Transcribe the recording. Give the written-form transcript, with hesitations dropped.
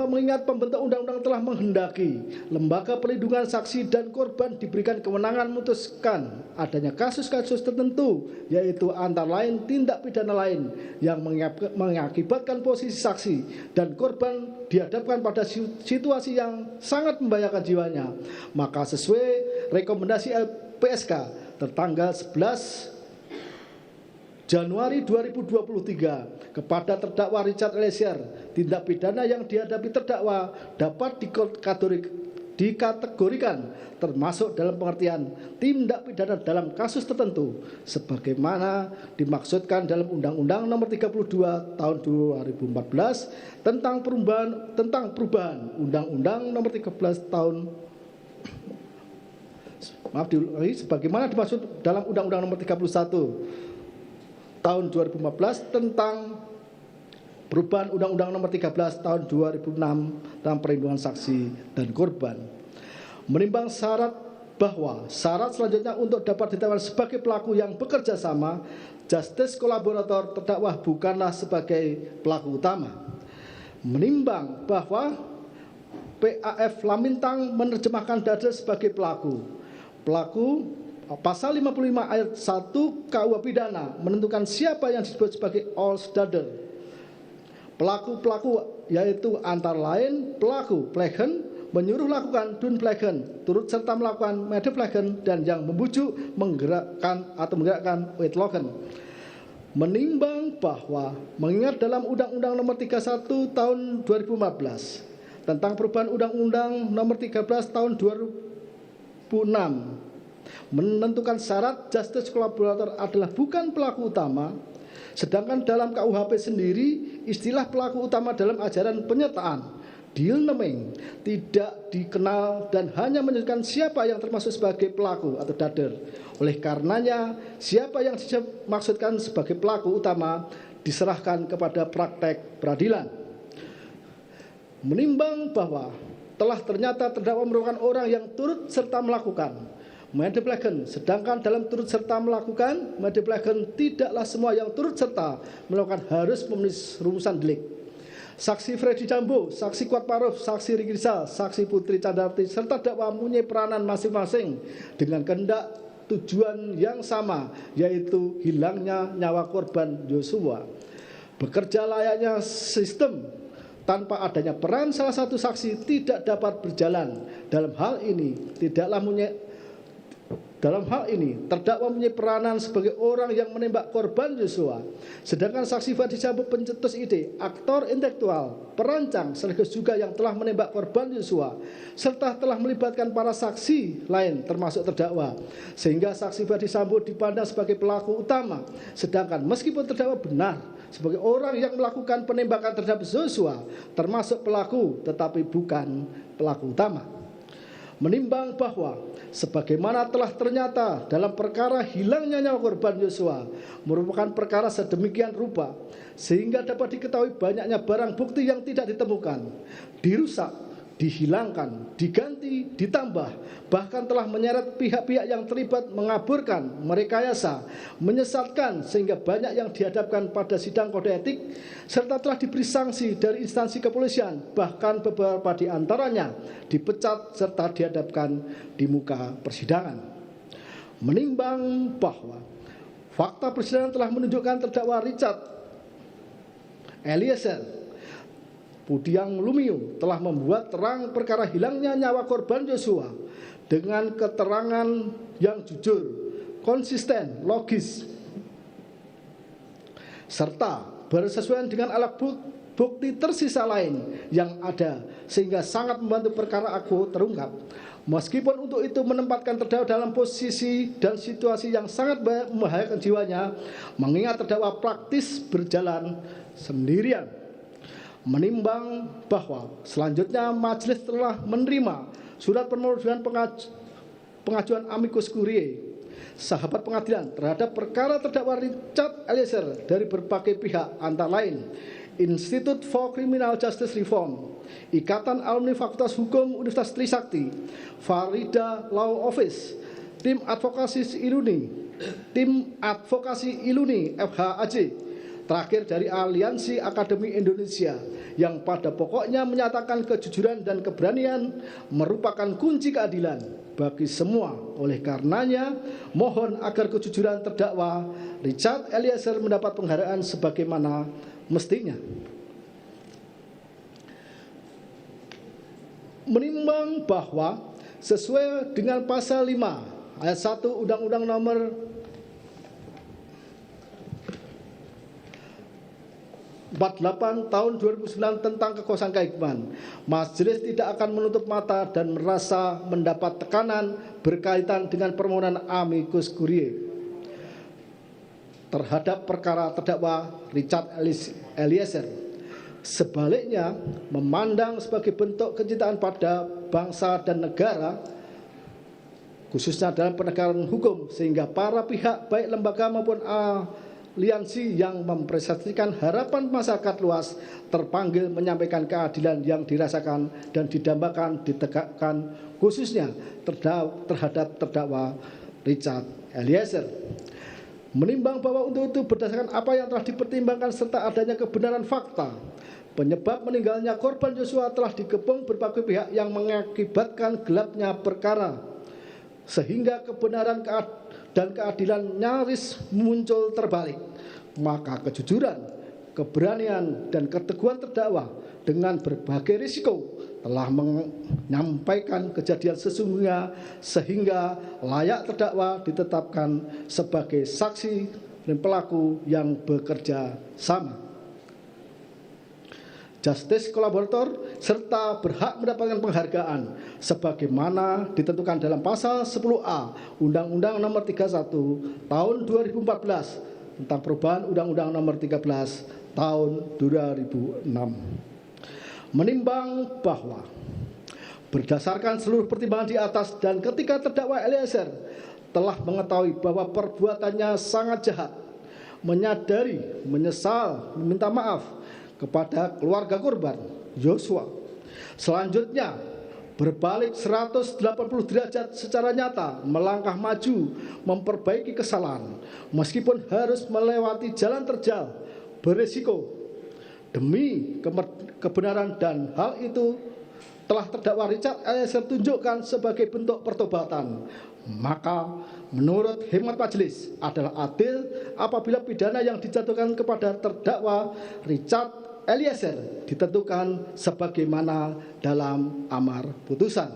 mengingat pembentuk undang-undang telah menghendaki Lembaga Perlindungan Saksi dan Korban diberikan kewenangan memutuskan adanya kasus-kasus tertentu, yaitu antara lain tindak pidana lain yang mengakibatkan posisi saksi dan korban dihadapkan pada situasi yang sangat membahayakan jiwanya, maka sesuai rekomendasi LPSK tertanggal 11 Januari 2023 kepada terdakwa Richard Eliezer, tindak pidana yang dihadapi terdakwa dapat dikategorikan termasuk dalam pengertian tindak pidana dalam kasus tertentu sebagaimana dimaksudkan dalam Undang-Undang Nomor 32 Tahun 2014 tentang perubahan Undang-Undang Nomor 13 Tahun sebagaimana dimaksud dalam Undang-Undang Nomor 31 Tahun 2015 tentang perubahan Undang-Undang Nomor 13 Tahun 2006 tentang perlindungan saksi dan korban. Menimbang syarat bahwa syarat selanjutnya untuk dapat ditetapkan sebagai pelaku yang bekerja sama, justice kolaborator terdakwa bukanlah sebagai pelaku utama. Menimbang bahwa PAF Lamintang menerjemahkan Dader sebagai pelaku. Pasal 55 ayat 1 KUH Pidana menentukan siapa yang disebut sebagai Dader. Pelaku-pelaku yaitu antara lain pelaku plegen, menyuruh lakukan plegen, turut serta melakukan plegen, dan yang membujuk, menggerakkan wetlogen. Menimbang bahwa mengingat dalam Undang-Undang Nomor 31 Tahun 2014 tentang perubahan Undang-Undang Nomor 13 Tahun 2006 menentukan syarat justice kolaborator adalah bukan pelaku utama, sedangkan dalam KUHP sendiri istilah pelaku utama dalam ajaran penyertaan deal naming tidak dikenal dan hanya menunjukkan siapa yang termasuk sebagai pelaku atau dader. Oleh karenanya siapa yang dimaksudkan sebagai pelaku utama diserahkan kepada praktek peradilan. Menimbang bahwa telah ternyata terdakwa merupakan orang yang turut serta melakukan plegen, sedangkan dalam turut serta melakukan plegen tidaklah semua yang turut serta melakukan harus memenuhi rumusan delik. Saksi Freddy Sambo, saksi Kuatmaruf, saksi Riki Rizal, saksi Putri Candrawati serta terdakwa mempunyai peranan masing-masing dengan kehendak tujuan yang sama, yaitu hilangnya nyawa korban Yosua. Bekerja layaknya sistem tanpa adanya peran salah satu saksi tidak dapat berjalan. Dalam hal ini terdakwa mempunyai peranan sebagai orang yang menembak korban Yosua, sedangkan saksi Freddy Sambo pencetus ide, aktor intelektual, perancang sekaligus juga yang telah menembak korban Yosua, serta telah melibatkan para saksi lain termasuk terdakwa, sehingga saksi Freddy Sambo dipandang sebagai pelaku utama, sedangkan meskipun terdakwa benar sebagai orang yang melakukan penembakan terhadap Yosua termasuk pelaku tetapi bukan pelaku utama. Menimbang bahwa sebagaimana telah ternyata dalam perkara hilangnya nyawa korban Yosua merupakan perkara sedemikian rupa sehingga dapat diketahui banyaknya barang bukti yang tidak ditemukan, dirusak, dihilangkan, diganti, ditambah, bahkan telah menyeret pihak-pihak yang terlibat mengaburkan, merekayasa, menyesatkan sehingga banyak yang dihadapkan pada sidang kode etik serta telah diberi sanksi dari instansi kepolisian, bahkan beberapa di antaranya dipecat serta dihadapkan di muka persidangan. Menimbang bahwa fakta persidangan telah menunjukkan terdakwa Richard Eliezer Pudiang Lumiu telah membuat terang perkara hilangnya nyawa korban Yosua dengan keterangan yang jujur, konsisten, logis, serta bersesuaian dengan alat bukti tersisa lain yang ada sehingga sangat membantu perkara aku terungkap. Meskipun untuk itu menempatkan terdakwa dalam posisi dan situasi yang sangat membahayakan jiwanya, mengingat terdakwa praktis berjalan sendirian. Menimbang bahwa selanjutnya majelis telah menerima surat permohonan pengajuan amicus curiae sahabat pengadilan terhadap perkara terdakwa Richard Eliezer dari berbagai pihak antara lain Institute for Criminal Justice Reform, Ikatan Alumni Fakultas Hukum Universitas Trisakti, Farida Law Office, Tim Advokasi Iluni, FHAJ, terakhir dari Aliansi Akademi Indonesia yang pada pokoknya menyatakan kejujuran dan keberanian merupakan kunci keadilan bagi semua. Oleh karenanya, mohon agar kejujuran terdakwa Richard Eliezer mendapat penghargaan sebagaimana mestinya. Menimbang bahwa sesuai dengan pasal 5 ayat 1 Undang-Undang Nomor 48 tahun 2009 tentang kekuasaan kehakiman, majelis tidak akan menutup mata dan merasa mendapat tekanan berkaitan dengan permohonan amicus curiae terhadap perkara terdakwa Richard Eliezer. Sebaliknya, memandang sebagai bentuk kecintaan pada bangsa dan negara, khususnya dalam penegakan hukum, sehingga para pihak baik lembaga maupun aliansi yang mempresentasikan harapan masyarakat luas terpanggil menyampaikan keadilan yang dirasakan dan didambakan ditegakkan khususnya terhadap terdakwa Richard Eliezer. Menimbang bahwa untuk itu berdasarkan apa yang telah dipertimbangkan serta adanya kebenaran fakta, penyebab meninggalnya korban Yosua telah dikepung berbagai pihak yang mengakibatkan gelapnya perkara, sehingga kebenaran dan keadilan nyaris muncul terbalik. Maka kejujuran, keberanian, dan keteguhan terdakwa dengan berbagai risiko telah menyampaikan kejadian sesungguhnya sehingga layak terdakwa ditetapkan sebagai saksi dan pelaku yang bekerja sama, justice kolaborator, serta berhak mendapatkan penghargaan sebagaimana ditentukan dalam pasal 10A Undang-Undang Nomor 31 Tahun 2014 tentang perubahan Undang-Undang Nomor 13 Tahun 2006. Menimbang bahwa berdasarkan seluruh pertimbangan di atas dan ketika terdakwa Eliezer telah mengetahui bahwa perbuatannya sangat jahat, menyadari, menyesal, meminta maaf kepada keluarga korban Yosua, selanjutnya berbalik 180 derajat secara nyata, melangkah maju, memperbaiki kesalahan, meskipun harus melewati jalan terjal, berisiko demi kebenaran, dan hal itu telah terdakwa Richard Eliezer tunjukkan sebagai bentuk pertobatan. Maka menurut hemat majelis adalah adil apabila pidana yang dijatuhkan kepada terdakwa Richard Eliezer ditentukan sebagaimana dalam amar putusan.